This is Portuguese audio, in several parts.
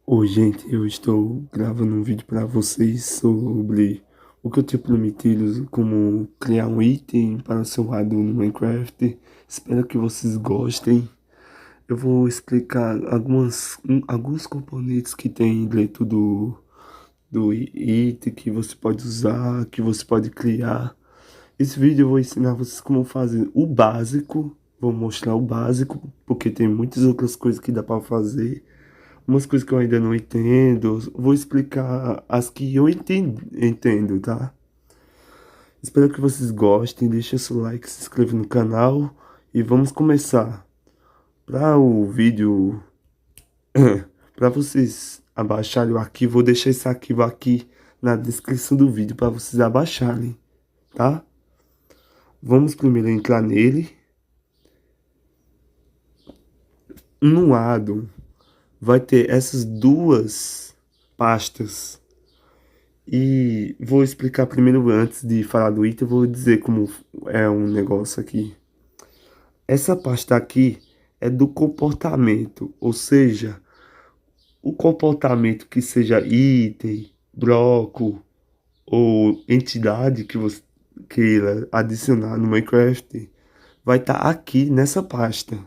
Oi, gente, eu estou gravando um vídeo para vocês sobre o que eu tinha prometido, como criar um item para o seu lado no Minecraft. Espero que vocês gostem. Eu vou explicar alguns componentes que tem dentro do item que você pode usar, que você pode criar. Esse vídeo eu vou ensinar vocês como fazer o básico. Vou mostrar o básico, porque tem muitas outras coisas que dá para fazer. Umas coisas que eu ainda não entendo. Vou explicar as que eu entendo, tá? Espero que vocês gostem. Deixa seu like, se inscreva no canal e vamos começar. Para o vídeo, para vocês abaixarem o arquivo, vou deixar esse arquivo aqui na descrição do vídeo para vocês abaixarem, tá? Vamos primeiro entrar nele. No lado vai ter essas duas pastas. E vou explicar primeiro, antes de falar do item, eu vou dizer como é um negócio aqui. Essa pasta aqui é do comportamento, ou seja, o comportamento que seja item, bloco ou entidade que você queira adicionar no Minecraft, vai estar aqui nessa pasta.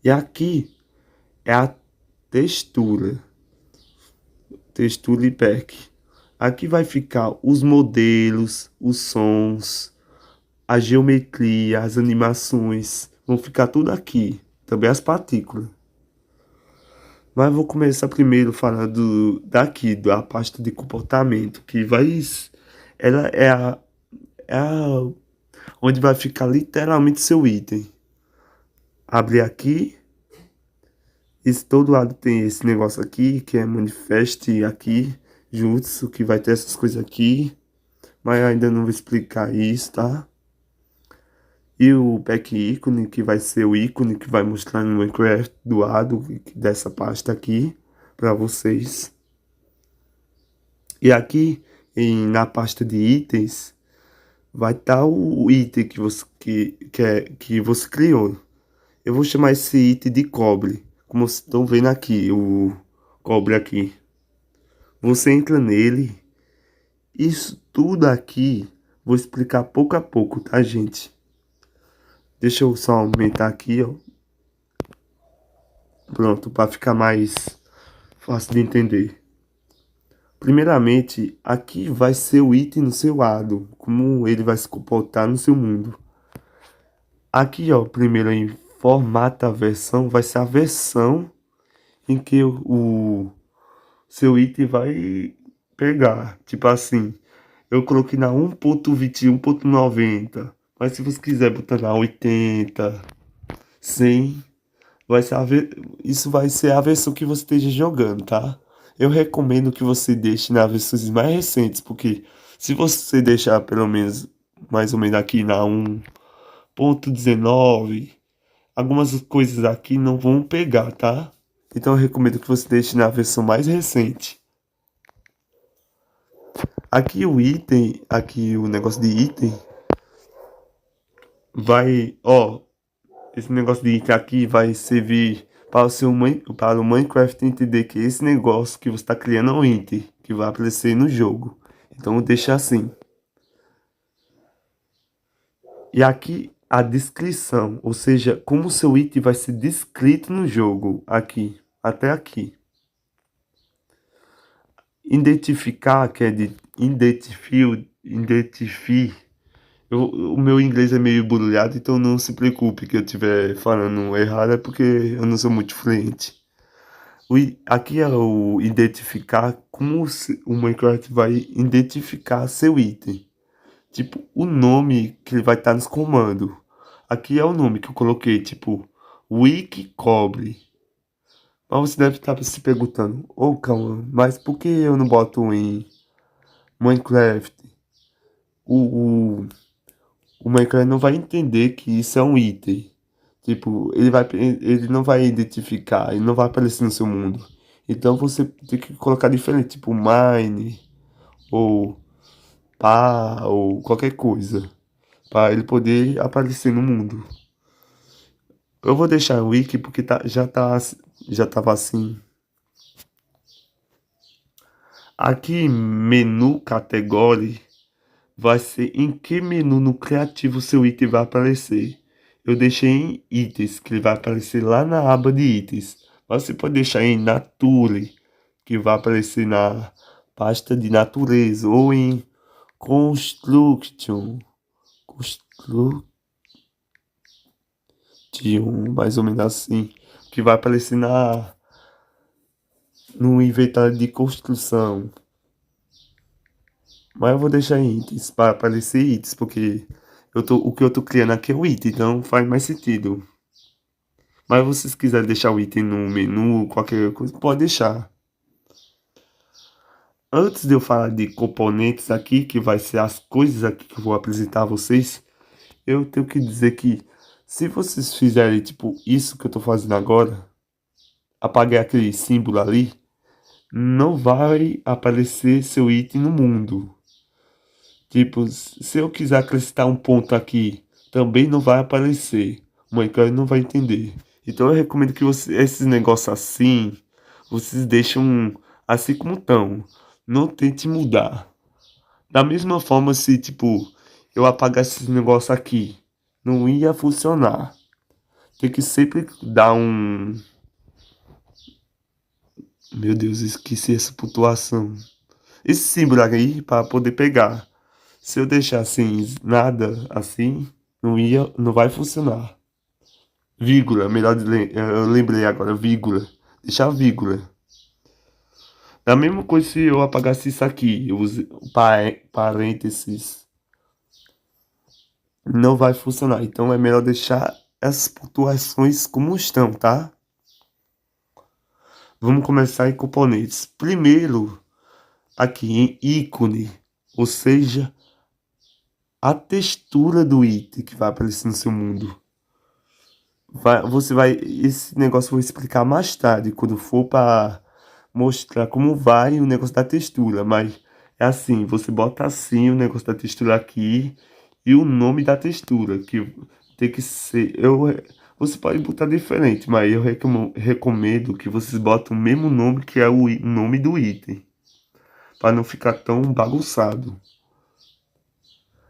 E aqui é a textura, textura e pack. Aqui vai ficar os modelos, os sons, a geometria, as animações, vão ficar tudo aqui. Também as partículas. Mas vou começar primeiro falando daqui, da pasta de comportamento, que vai... Ela é onde vai ficar literalmente seu item. Abre aqui. Esse todo lado tem esse negócio aqui, que é manifeste aqui, jutsu, que vai ter essas coisas aqui. Mas ainda não vou explicar isso, tá? E o pack ícone, que vai ser o ícone que vai mostrar no Minecraft do lado dessa pasta aqui para vocês. E aqui na pasta de itens vai estar o item que você criou. Eu vou chamar esse item de cobre, como vocês estão vendo aqui, o cobre aqui. Você entra nele. Isso tudo aqui vou explicar pouco a pouco, tá, gente? Deixa eu só aumentar aqui, ó. Pronto, para ficar mais fácil de entender. Primeiramente, aqui vai ser o item no seu lado, como ele vai se comportar no seu mundo. Aqui, ó, primeiro em formata a versão, vai ser a versão em que o seu item vai pegar. Tipo assim, eu coloquei na 1.21.90, mas se você quiser botar na 80, 100, vai ser isso vai ser a versão que você esteja jogando, tá? Eu recomendo que você deixe nas versões mais recentes, porque se você deixar pelo menos mais ou menos aqui na 1.19, algumas coisas aqui não vão pegar, tá? Então eu recomendo que você deixe na versão mais recente. Aqui o item, aqui o negócio de item vai, ó, esse negócio de item aqui vai servir para o Minecraft entender que esse negócio que você está criando é um item que vai aparecer no jogo. Então deixa assim. E aqui a descrição, ou seja, como o seu item vai ser descrito no jogo, aqui, até aqui. Identificar, que é de identify. O meu inglês é meio embrulhado, então não se preocupe que eu estiver falando errado, é porque eu não sou muito fluente. Aqui é o identificar, como o Minecraft vai identificar seu item. Tipo, o nome que ele vai estar nos comandos. Aqui é o nome que eu coloquei, tipo, Wiki Cobre. Mas você deve estar se perguntando, calma, mas por que eu não boto em Minecraft? O, o, o Minecraft não vai entender que isso é um item. Tipo, ele não vai identificar, ele não vai aparecer no seu mundo. Então você tem que colocar diferente, tipo mine, ou pá, ou qualquer coisa, para ele poder aparecer no mundo. Eu vou deixar o wiki porque já tava assim. Aqui, menu category, vai ser em que menu no criativo seu item vai aparecer. Eu deixei em itens, que ele vai aparecer lá na aba de itens. Mas você pode deixar em nature, que vai aparecer na pasta de natureza, ou em construction, construction, mais ou menos assim, que vai aparecer no inventário de construção. Mas eu vou deixar em itens, para aparecer itens, porque o que eu tô criando aqui é o item, então faz mais sentido. Mas se vocês quiserem deixar o item no menu, qualquer coisa, pode deixar. Antes de eu falar de componentes aqui, que vai ser as coisas aqui que eu vou apresentar a vocês, eu tenho que dizer que se vocês fizerem tipo isso que eu tô fazendo agora, apagar aquele símbolo ali, não vai aparecer seu item no mundo. Tipo, se eu quiser acrescentar um ponto aqui, também não vai aparecer. O Minecraft não vai entender. Então eu recomendo que esses negócios assim, vocês deixam assim como estão. Não tente mudar. Da mesma forma, se tipo, eu apagasse esse negócio aqui, não ia funcionar. Tem que sempre dar um. Meu Deus, esqueci essa pontuação. Esse símbolo aí para poder pegar. Se eu deixar assim, nada assim, não vai funcionar. Vírgula, eu lembrei agora, vírgula. Deixar vírgula. Da mesma coisa se eu apagasse isso aqui, eu use parênteses, não vai funcionar. Então é melhor deixar essas pontuações como estão, tá? Vamos começar em componentes. Primeiro, aqui em ícone, ou seja, a textura do item que vai aparecer no seu mundo. Esse negócio eu vou explicar mais tarde, quando for para mostrar como vai o negócio da textura, mas é assim, você bota assim o negócio da textura aqui e o nome da textura, que tem que ser, você pode botar diferente, mas eu recomendo que vocês botem o mesmo nome que é o nome do item, para não ficar tão bagunçado.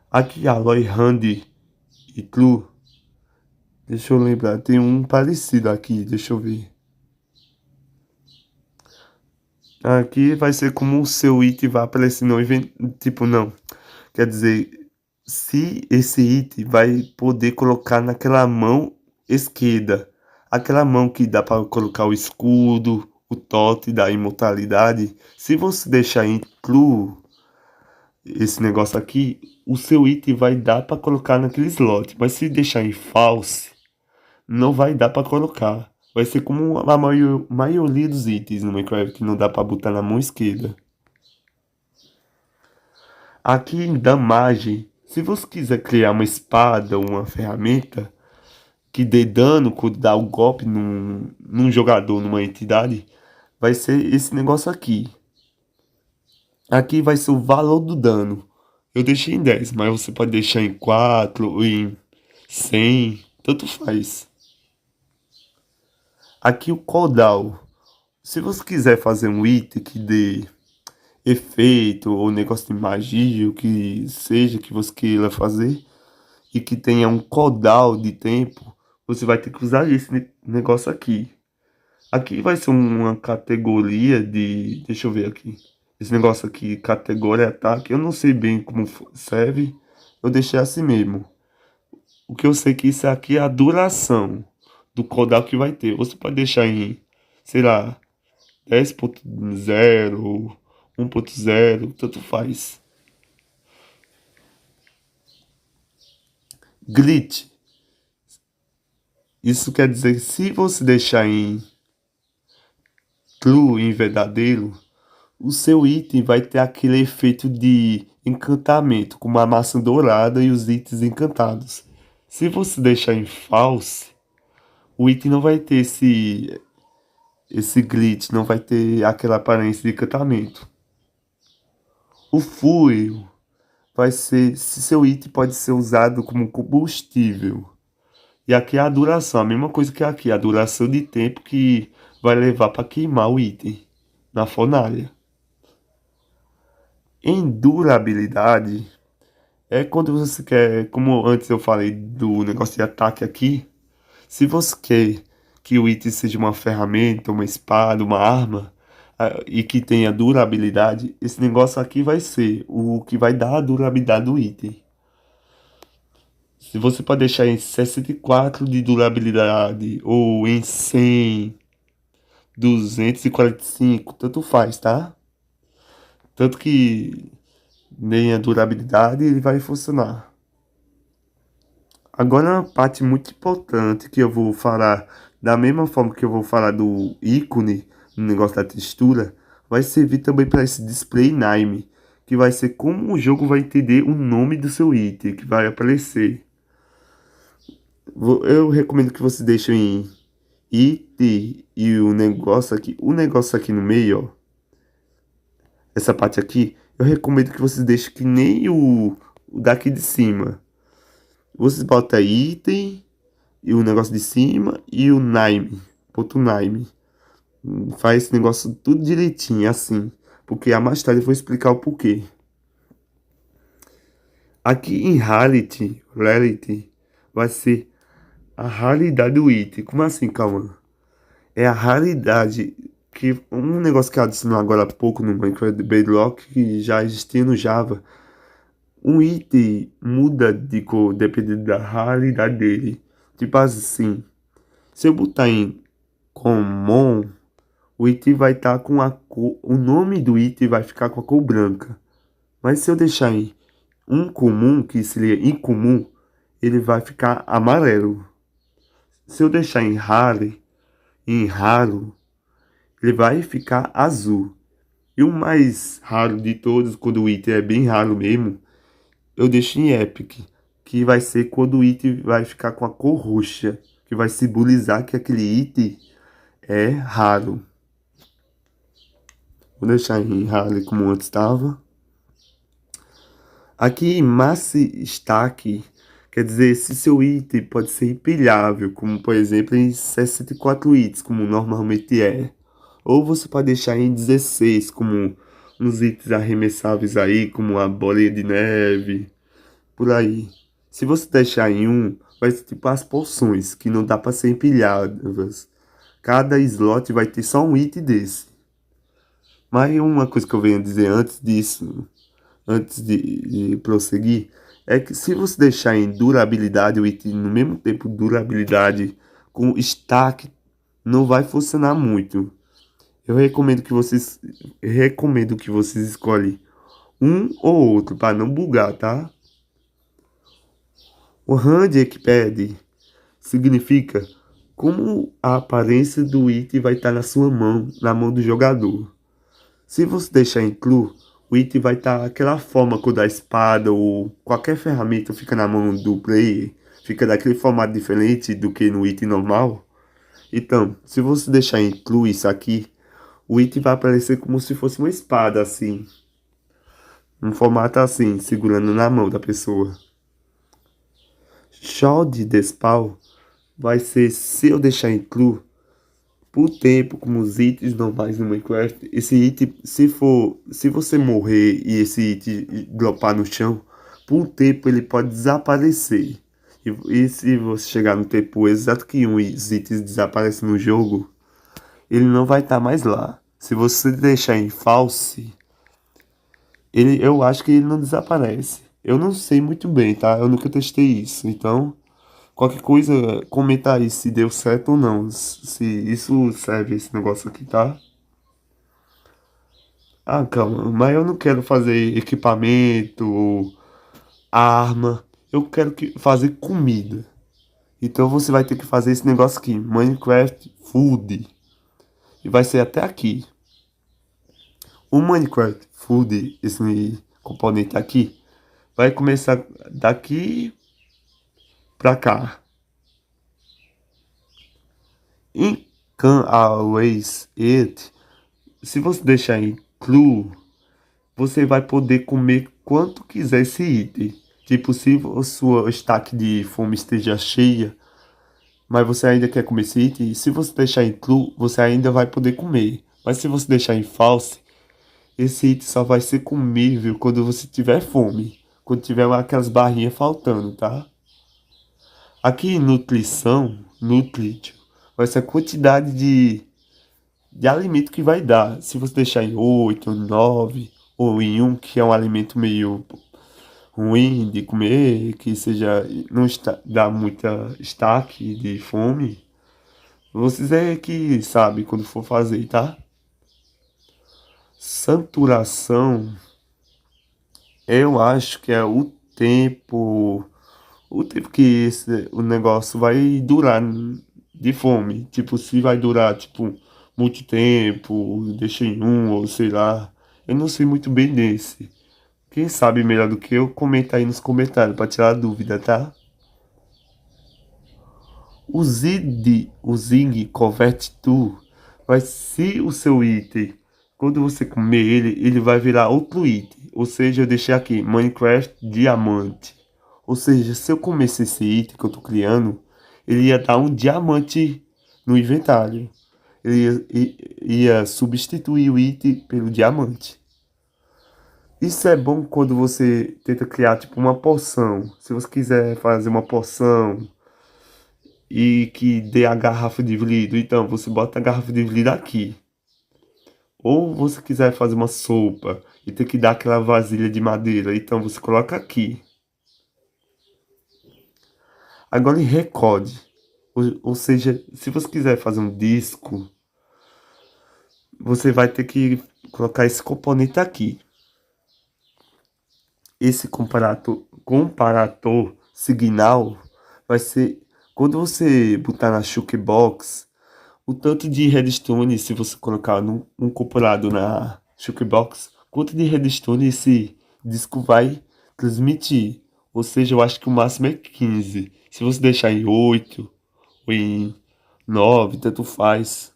Aqui, Aloy, Handy e True, deixa eu lembrar, tem um parecido aqui, deixa eu ver. Aqui vai ser como o seu item vai aparecer no evento. Tipo, não. Quer dizer, se esse item vai poder colocar naquela mão esquerda. Aquela mão que dá para colocar o escudo, o totem da imortalidade. Se você deixar em true esse negócio aqui, o seu item vai dar para colocar naquele slot. Mas se deixar em false, não vai dar para colocar. Vai ser como a maioria dos itens no Minecraft que não dá para botar na mão esquerda. Aqui em damagem, se você quiser criar uma espada ou uma ferramenta que dê dano quando dá o golpe num jogador, numa entidade, vai ser esse negócio aqui. Aqui vai ser o valor do dano. Eu deixei em 10, mas você pode deixar em 4 ou em 100, tanto faz. Aqui o cooldown. Se você quiser fazer um item que dê efeito ou negócio de magia, o que seja que você queira fazer, e que tenha um cooldown de tempo, você vai ter que usar esse negócio aqui. Aqui vai ser uma categoria de. Deixa eu ver aqui. Esse negócio aqui, categoria ataque, eu não sei bem como serve. Eu deixei assim mesmo. O que eu sei que isso aqui é a duração do cooldown que vai ter. Você pode deixar em, sei lá, 10.0, 1.0, tanto faz. Glitch. Isso quer dizer que se você deixar em true, em verdadeiro, o seu item vai ter aquele efeito de encantamento, como a maçã dourada e os itens encantados. Se você deixar em false, o item não vai ter esse glitch, não vai ter aquela aparência de encantamento. O fuel vai ser se seu item pode ser usado como combustível. E aqui é a duração, a mesma coisa que aqui, a duração de tempo que vai levar para queimar o item na fornalha. Em durabilidade, é quando você quer, como antes eu falei do negócio de ataque aqui, se você quer que o item seja uma ferramenta, uma espada, uma arma, e que tenha durabilidade, esse negócio aqui vai ser o que vai dar a durabilidade do item. Se você pode deixar em 64 de durabilidade ou em 100, 245, tanto faz, tá? Tanto que nem a durabilidade ele vai funcionar. Agora, uma parte muito importante que eu vou falar, da mesma forma que eu vou falar do ícone no negócio da textura, vai servir também para esse display name, que vai ser como o jogo vai entender o nome do seu item que vai aparecer. Eu recomendo que você deixe em item e o negócio aqui no meio, ó, essa parte aqui, eu recomendo que você deixe que nem o daqui de cima. Você bota item e o negócio de cima e o name, ponto name. Faz esse negócio tudo direitinho, assim. Porque a mais tarde eu vou explicar o porquê. Aqui em Rarity, vai ser a raridade do item. Como assim, calma? É a raridade que um negócio que adicionou agora há pouco no Minecraft Bedrock, que já existia no Java. Um item muda de cor dependendo da raridade dele. Tipo assim, se eu botar em Common, o item vai estar com a cor, o nome do item vai ficar com a cor branca. Mas se eu deixar em um comum, que seria incomum, ele vai ficar amarelo. Se eu deixar em raro, ele vai ficar azul. E o mais raro de todos, quando o item é bem raro mesmo, eu deixo em epic, que vai ser quando o item vai ficar com a cor roxa, que vai simbolizar que aquele item é raro. Vou deixar em raro como antes estava. Aqui em Mass Stack, quer dizer, se seu item pode ser empilhável, como por exemplo em 64 itens, como normalmente é. Ou você pode deixar em 16, como uns itens arremessáveis aí, como a bolinha de neve, por aí. Se você deixar em um, vai ser tipo as poções, que não dá para ser empilhadas. Cada slot vai ter só um item desse. Mas uma coisa que eu venho dizer antes disso, antes de prosseguir, é que se você deixar em durabilidade o item no mesmo tempo durabilidade com stack, não vai funcionar muito. Eu recomendo que vocês escolhem um ou outro para não bugar, tá? O hand Equipad significa como a aparência do item vai estar na sua mão, na mão do jogador. Se você deixar em true, o item vai estar daquela forma quando a espada ou qualquer ferramenta fica na mão do player, fica daquele formato diferente do que no item normal. Então, se você deixar em true isso aqui, o item vai aparecer como se fosse uma espada assim, um formato assim, segurando na mão da pessoa. Show de despawn vai ser, se eu deixar em true, por tempo, como os itens normais no Minecraft, esse item, se você morrer e esse item dropar no chão, por tempo ele pode desaparecer. E se você chegar no tempo exato que os itens desaparecem no jogo, ele não vai estar mais lá. Se você deixar em false, eu acho que ele não desaparece. Eu não sei muito bem, tá? Eu nunca testei isso, então qualquer coisa, comenta aí se deu certo ou não. Se isso serve esse negócio aqui, tá? Ah, calma, mas eu não quero fazer equipamento ou arma. Eu quero fazer comida. Então você vai ter que fazer esse negócio aqui, Minecraft Food. E vai ser até aqui. O Minecraft Food, esse componente aqui, vai começar daqui pra cá. Em Can Always Eat, se você deixar em Clue, você vai poder comer quanto quiser esse item. Tipo, se a sua stack de fome esteja cheia, mas você ainda quer comer esse item, se você deixar em true, você ainda vai poder comer. Mas se você deixar em false, Esse item só vai ser comível quando você tiver fome. Quando tiver aquelas barrinhas faltando, tá? Aqui em nutrição, nutrítio, vai ser a quantidade de alimento que vai dar. Se você deixar em 8, 9 ou em um que é um alimento meio ruim de comer, que seja não dá muita destaque de fome, vocês é que sabe quando for fazer, tá? Saturação, eu acho que é o tempo que o negócio vai durar de fome. Tipo, se vai durar, tipo, muito tempo, deixa em um, ou sei lá. Eu não sei muito bem desse. Quem sabe melhor do que eu, comenta aí nos comentários pra tirar a dúvida, tá? O Zing Convert To vai ser o seu item. Quando você comer ele, ele vai virar outro item. Ou seja, eu deixei aqui Minecraft Diamante. Ou seja, se eu comesse esse item que eu tô criando, ele ia dar um diamante no inventário. Ele ia substituir o item pelo diamante. Isso é bom quando você tenta criar tipo uma poção. Se você quiser fazer uma poção e que dê a garrafa de vidro, então você bota a garrafa de vidro aqui. Ou você quiser fazer uma sopa e tem que dar aquela vasilha de madeira, então você coloca aqui. Agora em recorde, ou seja, se você quiser fazer um disco, você vai ter que colocar esse componente aqui. Esse comparator signal vai ser quando você botar na Shulkbox, o tanto de redstone, se você colocar um comparado na Shulkbox, quanto de redstone esse disco vai transmitir. Ou seja, eu acho que o máximo é 15. Se você deixar em 8 ou em 9, tanto faz.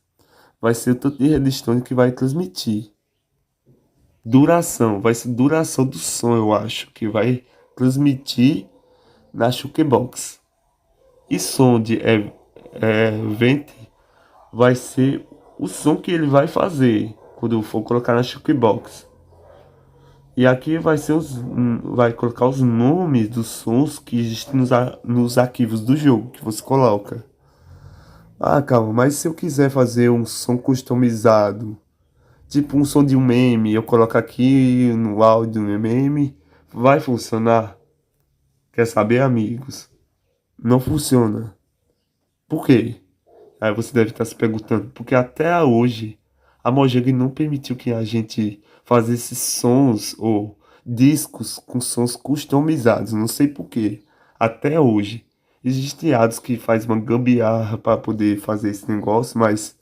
Vai ser o tanto de redstone que vai transmitir. Duração, vai ser duração do som, eu acho, que vai transmitir na Shulkbox. E som de vent vai ser o som que ele vai fazer quando eu for colocar na Shulkbox. E aqui vai ser vai colocar os nomes dos sons que existem nos arquivos do jogo que você coloca. Ah, calma, mas se eu quiser fazer um som customizado, tipo um som de um meme, eu coloco aqui no áudio do meme, vai funcionar? Quer saber, amigos? Não funciona. Por quê? Aí você deve estar se perguntando, porque até hoje a Mojang não permitiu que a gente faça esses sons ou discos com sons customizados. Não sei por quê. Até hoje. Existem ads que faz uma gambiarra para poder fazer esse negócio, mas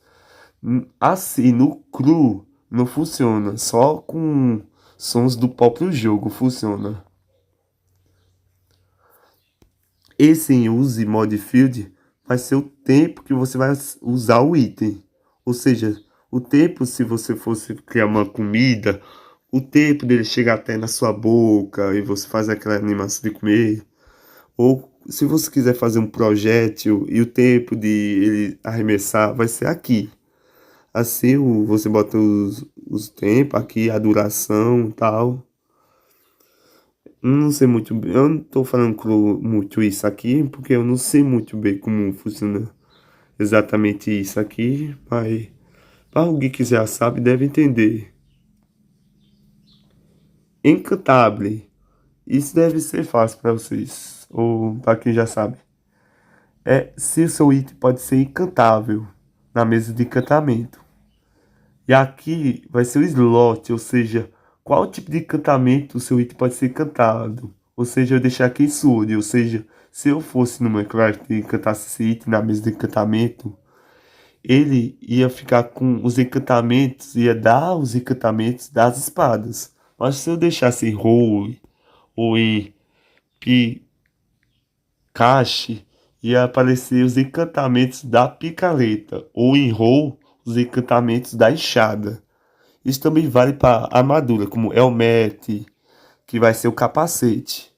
assim, no cru, não funciona. Só com sons do próprio jogo funciona. Esse em use mod field vai ser o tempo que você vai usar o item. Ou seja, o tempo se você fosse criar uma comida, o tempo dele chegar até na sua boca e você faz aquela animação de comer. Ou se você quiser fazer um projétil e o tempo de ele arremessar vai ser aqui. Assim você bota os tempos aqui, a duração e tal. Não sei muito bem, eu não tô falando muito isso aqui, porque eu não sei muito bem como funciona exatamente isso aqui, mas para alguém que já sabe deve entender. Encantable, isso deve ser fácil para vocês, ou para quem já sabe. É se o seu item pode ser encantável na mesa de encantamento. E aqui vai ser o slot, ou seja, qual tipo de encantamento o seu item pode ser encantado. Ou seja, eu deixar aqui Sword, ou seja, se eu fosse no Minecraft e encantasse esse item na mesa de encantamento, ele ia ficar com os encantamentos, ia dar os encantamentos das espadas. Mas se eu deixasse em Roll ou em Pikache, ia aparecer os encantamentos da picareta, ou em Roll, os encantamentos da enxada. Isso também vale para armadura, como helmet, que vai ser o capacete.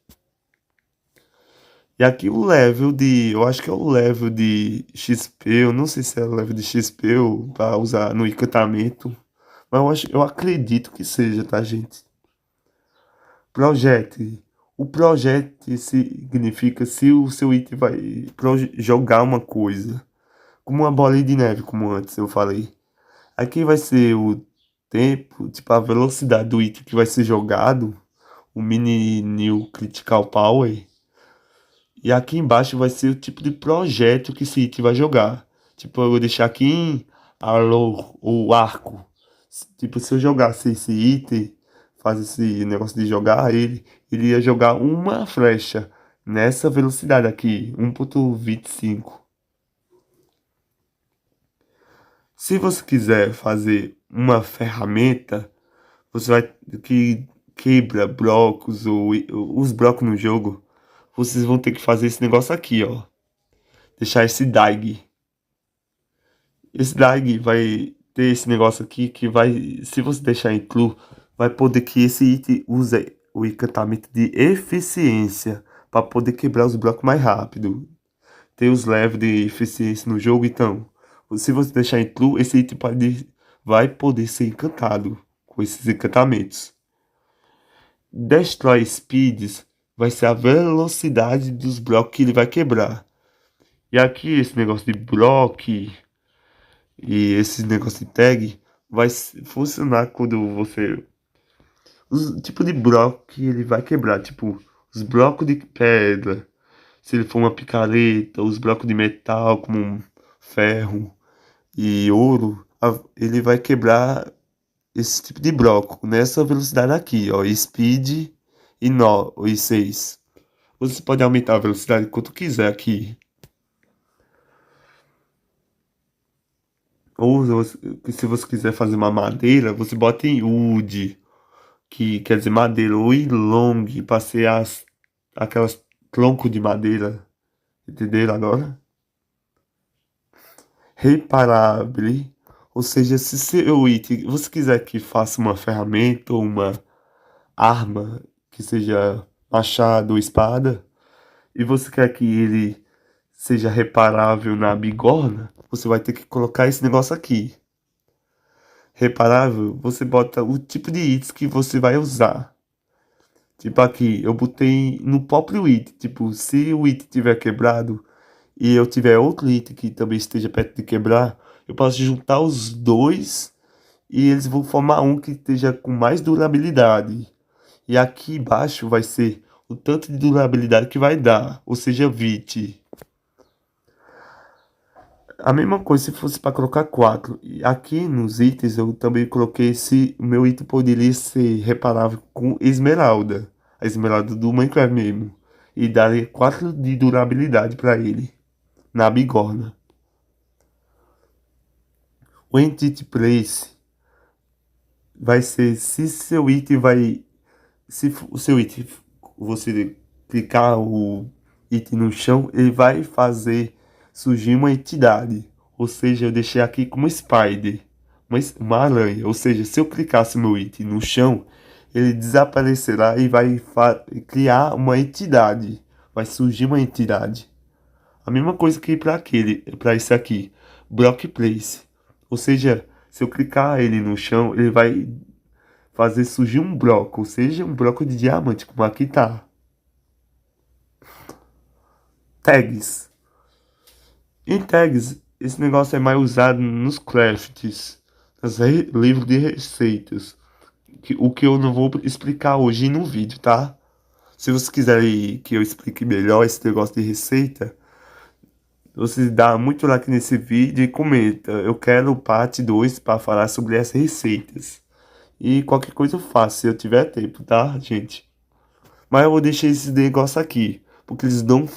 E aqui o level de, eu acho que é o level de XP, eu não sei se é o level de XP ou para usar no encantamento, Mas eu acredito que seja, tá, gente? Projete. O projete significa se o seu item vai jogar uma coisa. Como uma bola de neve, como antes eu falei. Aqui vai ser o tempo, tipo a velocidade do item que vai ser jogado. O mini new critical power. E aqui embaixo vai ser o tipo de projeto que esse item vai jogar. Tipo, eu vou deixar aqui em alô, o arco. Tipo, se eu jogasse esse item, faz esse negócio de jogar ele ia jogar uma flecha nessa velocidade aqui, 1.25. Se você quiser fazer uma ferramenta, você vai que quebra blocos ou os blocos no jogo, vocês vão ter que fazer esse negócio aqui, ó. Deixar esse DAG. Esse DAG vai ter esse negócio aqui que vai, se você deixar em true, vai poder que esse item use o encantamento de eficiência para poder quebrar os blocos mais rápido. Tem os levels de eficiência no jogo, então, se você deixar em true, esse item vai poder ser encantado com esses encantamentos. Destroy Speeds vai ser a velocidade dos blocos que ele vai quebrar. E aqui esse negócio de bloco e esse negócio de tag vai funcionar quando você. Os tipo de bloco que ele vai quebrar, tipo, os blocos de pedra, se ele for uma picareta, os blocos de metal, como um ferro e ouro, ele vai quebrar esse tipo de bloco nessa velocidade aqui, ó, speed e 6. Você pode aumentar a velocidade quanto quiser aqui. Ou se você quiser fazer uma madeira, você bota em wood, que quer dizer madeira, ou em long, para ser aquelas troncos de madeira. Entenderam agora? Reparable, ou seja, se seu item você quiser que faça uma ferramenta ou uma arma, que seja machado ou espada, e você quer que ele seja reparável na bigorna, você vai ter que colocar esse negócio aqui. Reparável, você bota o tipo de itens que você vai usar. Tipo aqui, eu botei no próprio item. Tipo, se o item tiver quebrado e eu tiver outro item que também esteja perto de quebrar, eu posso juntar os dois e eles vão formar um que esteja com mais durabilidade. E aqui embaixo vai ser o tanto de durabilidade que vai dar, ou seja, VIT. A mesma coisa se fosse para colocar 4. E aqui nos itens eu também coloquei se o meu item poderia ser reparável com esmeralda. A esmeralda do Minecraft mesmo. E daria 4 de durabilidade para ele. Na bigorna. O Entity Place vai ser se seu item vai. Se o seu item você clicar o item no chão, ele vai fazer surgir uma entidade. Ou seja, eu deixei aqui como spider, uma aranha. Ou seja, se eu clicasse meu item no chão, ele desaparecerá e vai criar uma entidade. Vai surgir uma entidade. A mesma coisa que para esse aqui, Block Place. Ou seja, se eu clicar ele no chão, ele vai fazer surgir um bloco, ou seja, um bloco de diamante, como aqui tá. Tags. Em tags, esse negócio é mais usado nos crafts, nos livros de receitas, o que eu não vou explicar hoje no vídeo, tá? Se vocês quiserem que eu explique melhor esse negócio de receita, você dá muito like nesse vídeo e comenta. Eu quero parte 2 para falar sobre essas receitas. E qualquer coisa eu faço, se eu tiver tempo, tá, gente? Mas eu vou deixar esse negócio aqui. Porque eles dão.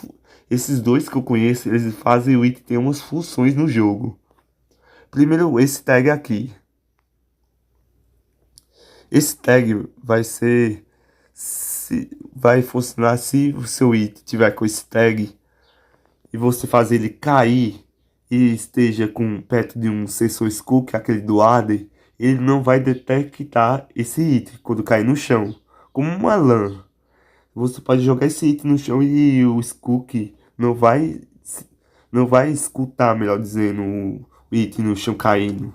Esses dois que eu conheço, eles fazem o item ter umas funções no jogo. Primeiro, esse tag aqui. Esse tag vai ser. Vai funcionar se o seu item tiver com esse tag e você fazer ele cair e esteja com perto de um sensor skull, que é aquele do Adder, ele não vai detectar esse item quando cair no chão. Como uma lã. Você pode jogar esse item no chão e o Skook não vai escutar, melhor dizendo, o item no chão caindo.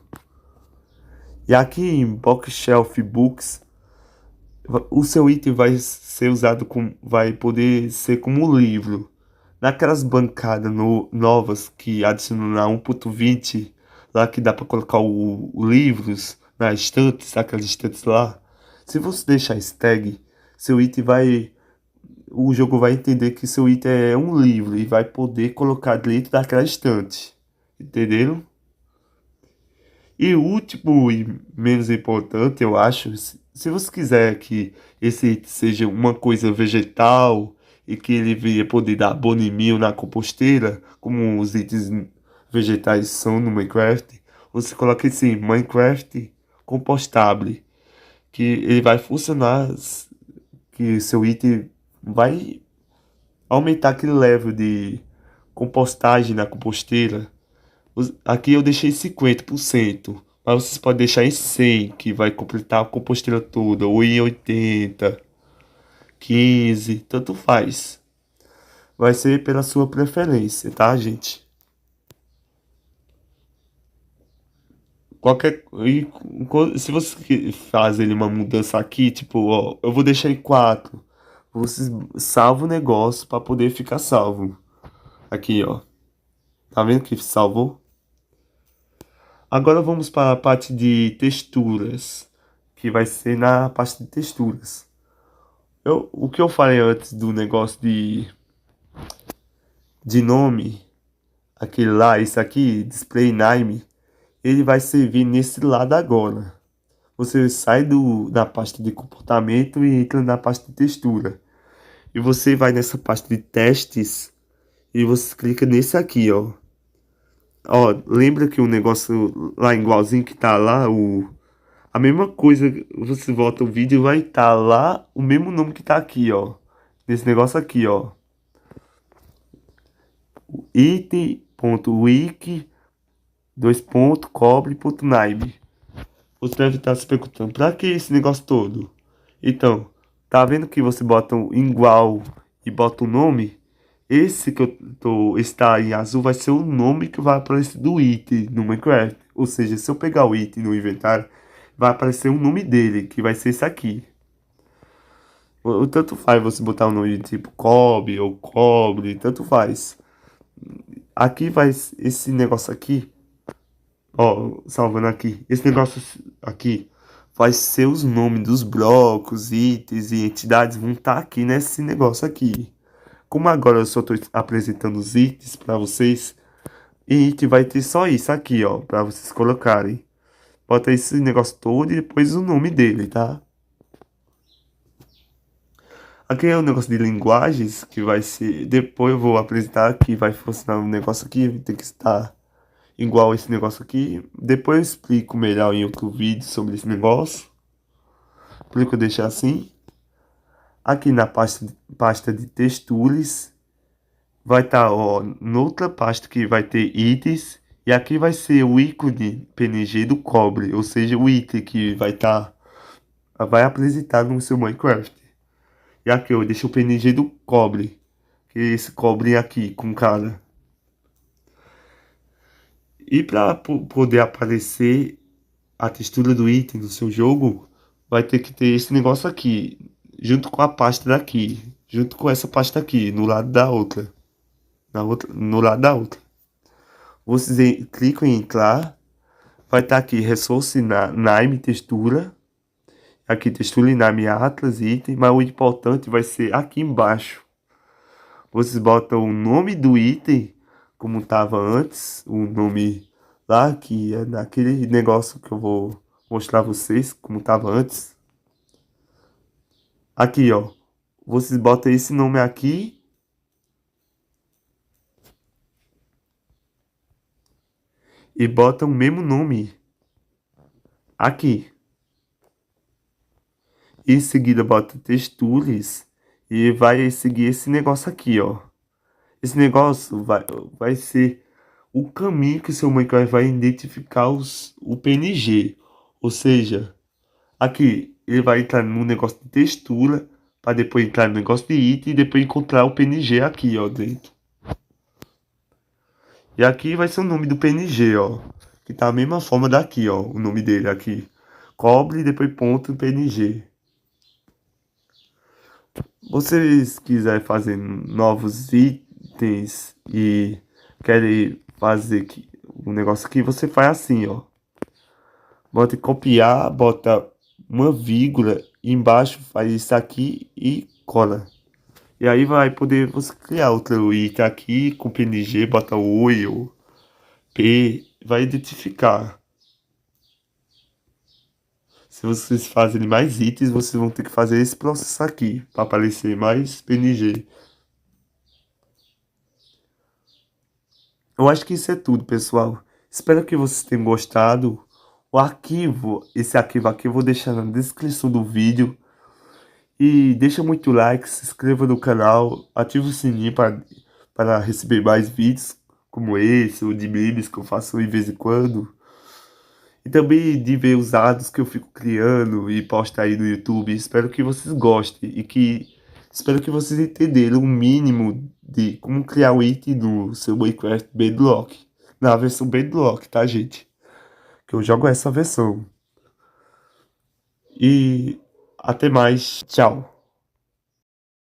E aqui em Bookshelf Books, o seu item vai ser usado como, vai poder ser como livro. Naquelas bancadas novas que adicionam na 1.20, lá que dá para colocar livros na estante, aquelas estantes lá. Se você deixar esse tag, seu item vai. O jogo vai entender que seu item é um livro e vai poder colocar dentro daquela estante. Entenderam? E o último e menos importante, eu acho, se você quiser que esse item seja uma coisa vegetal e que ele venha poder dar boniminho na composteira, como os itens vegetais são no Minecraft, você coloca esse Minecraft compostable, que ele vai funcionar, que seu item vai aumentar aquele level de compostagem na composteira. Aqui eu deixei 50%, mas vocês podem deixar em 100, que vai completar a composteira toda, ou em 80, 15, tanto faz. Vai ser pela sua preferência, tá, gente? Se você faz ele uma mudança aqui, tipo, ó, eu vou deixar em 4. Vocês salvam o negócio para poder ficar salvo. Aqui, ó. Tá vendo que salvou? Agora vamos para a parte de texturas, que vai ser na parte de texturas. O que eu falei antes do negócio de nome, aquele lá, esse aqui, display name, ele vai servir nesse lado agora. Você sai da pasta de comportamento e entra na pasta de textura. E você vai nessa pasta de testes e você clica nesse aqui, ó. Ó, lembra que o negócio lá igualzinho que tá lá, a mesma coisa, você volta o vídeo e vai estar lá o mesmo nome que tá aqui, ó. Nesse negócio aqui, ó. Item.wiki cobre.name. Você deve estar se perguntando, pra que esse negócio todo? Então, tá vendo que você bota um igual e bota o nome? Esse que está em azul vai ser o nome que vai aparecer do item no Minecraft. Ou seja, se eu pegar o item no inventário, vai aparecer o nome dele, que vai ser esse aqui. Tanto faz você botar o nome de tipo Cobre ou Cobre, tanto faz. Aqui vai esse negócio aqui, ó, salvando aqui. Esse negócio aqui vai ser os nomes dos blocos, itens e entidades vão estar aqui nesse negócio aqui. Como agora eu só estou apresentando os itens para vocês, e item vai ter só isso aqui, ó, para vocês colocarem. Bota esse negócio todo e depois o nome dele, tá? Aqui é um negócio de linguagens que vai ser. Depois eu vou apresentar que vai funcionar um negócio aqui, tem que estar igual esse negócio aqui. Depois eu explico melhor em outro vídeo sobre esse negócio. Por que eu deixar assim. Aqui na pasta de texturas vai estar, ó, noutra pasta que vai ter itens. E aqui vai ser o ícone PNG do cobre, ou seja, o item que vai apresentar no seu Minecraft. E aqui eu deixo o PNG do cobre, que é esse cobre aqui com cara. E para poder aparecer a textura do item no seu jogo, vai ter que ter esse negócio aqui, junto com a pasta daqui, junto com essa pasta aqui, no lado da outra, no lado da outra. Vocês clicam em entrar, vai estar aqui Resource Name Textura, aqui Textura Name Atlas Item, mas o importante vai ser aqui embaixo. Vocês botam o nome do item, como estava antes, o nome lá, que é naquele negócio que eu vou mostrar a vocês, como estava antes. Aqui, ó. Vocês botam esse nome aqui. E botam o mesmo nome aqui. E em seguida bota texturas e vai seguir esse negócio aqui, ó. Esse negócio vai ser o caminho que o seu Minecraft vai identificar o PNG. Ou seja, aqui ele vai entrar no negócio de textura, para depois entrar no negócio de item e depois encontrar o PNG aqui, ó, dentro. E aqui vai ser o nome do PNG, ó, que tá a mesma forma daqui, ó, o nome dele aqui. cobre e depois ponto em PNG. Vocês quiserem fazer novos itens e querem fazer um negócio aqui, você faz assim, ó. Bota em copiar, bota uma vírgula e embaixo faz isso aqui e cola. E aí vai poder você criar outro item aqui com PNG, bota oi ou P, vai identificar. Se vocês fazerem mais itens, vocês vão ter que fazer esse processo aqui para aparecer mais PNG. Eu acho que isso é tudo, pessoal. Espero que vocês tenham gostado. Esse arquivo aqui eu vou deixar na descrição do vídeo. E deixa muito like, se inscreva no canal, ative o sininho para receber mais vídeos como esse, ou de memes que eu faço de vez em quando. E também de ver os dados que eu fico criando e posto aí no YouTube. Espero que vocês gostem e espero que vocês entenderam o mínimo de como criar um item no seu Minecraft Bedrock. Na versão Bedrock, tá, gente? Que eu jogo essa versão. E até mais. Tchau.